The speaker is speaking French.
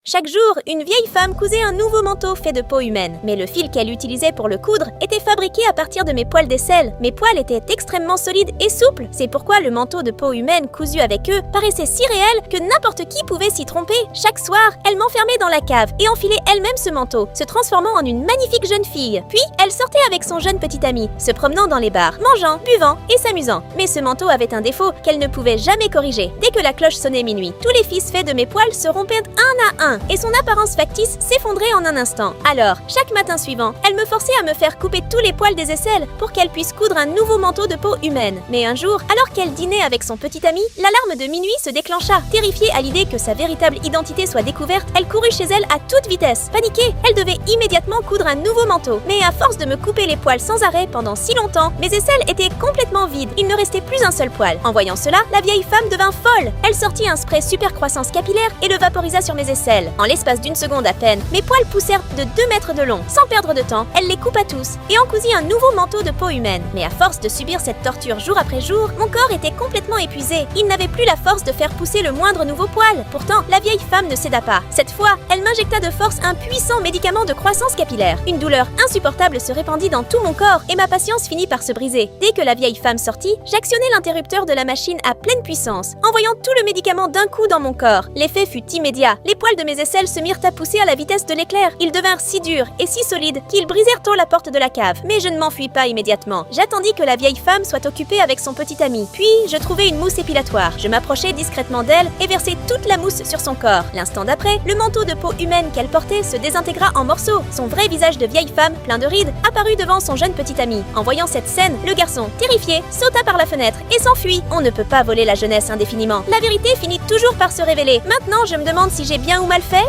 Chaque jour, une vieille femme cousait un nouveau manteau fait de peau humaine. Mais le fil qu'elle utilisait pour le coudre était fabriqué à partir de mes poils d'aisselle. Mes poils étaient extrêmement solides et souples. C'est pourquoi le manteau de peau humaine cousu avec eux paraissait si réel que n'importe qui pouvait s'y tromper. Chaque soir, elle m'enfermait dans la cave et enfilait elle-même ce manteau, se transformant en une magnifique jeune fille. Puis, elle sortait avec son jeune petit ami, se promenant dans les bars, mangeant, buvant et s'amusant. Mais ce manteau avait un défaut qu'elle ne pouvait jamais corriger. Dès que la cloche sonnait minuit, tous les fils faits de mes poils se rompaient un à un et son apparence factice s'effondrait en un instant. Alors, chaque matin suivant, elle me forçait à me faire couper tous les poils des aisselles pour qu'elle puisse coudre un nouveau manteau de peau humaine. Mais un jour, alors qu'elle dînait avec son petit ami, l'alarme de minuit se déclencha. Terrifiée à l'idée que sa véritable identité soit découverte, elle courut chez elle à toute vitesse. Paniquée, elle devait immédiatement coudre un nouveau manteau. Mais à force de me couper les poils sans arrêt pendant si longtemps, mes aisselles étaient complètement vides. Il ne restait plus un seul poil. En voyant cela, la vieille femme devint folle. Elle sortit un spray super croissance capillaire et le vaporisa sur mes aisselles. En l'espace d'une seconde à peine, mes poils poussèrent de 2 mètres de long. Sans perdre de temps, elle les coupa tous et en cousit un nouveau manteau de peau humaine. Mais à force de subir cette torture jour après jour, mon corps était complètement épuisé. Il n'avait plus la force de faire pousser le moindre nouveau poil. Pourtant, la vieille femme ne céda pas. Cette fois, elle m'injecta de force un puissant médicament de croissance capillaire. Une douleur insupportable se répandit dans tout mon corps et ma patience finit par se briser. Dès que la vieille femme sortit, j'actionnai l'interrupteur de la machine à pleine puissance, envoyant tout le médicament d'un coup dans mon corps. L'effet fut immédiat. Les poils de mes aisselles se mirent à pousser à la vitesse de l'éclair. Ils devinrent si durs et si solides qu'ils brisèrent tôt la porte de la cave. Mais je ne m'enfuis pas immédiatement. J'attendis que la vieille femme soit occupée avec son petit ami. Puis, je trouvai une mousse épilatoire. Je m'approchai discrètement d'elle et versai toute la mousse sur son corps. L'instant d'après, le manteau de peau humaine qu'elle portait se désintégra en morceaux. Son vrai visage de vieille femme, plein de rides, apparut devant son jeune petit ami. En voyant cette scène, le garçon, terrifié, sauta par la fenêtre et s'enfuit. On ne peut pas voler la jeunesse indéfiniment. La vérité finit toujours par se révéler. Maintenant, je me demande si j'ai bien ou mal fait.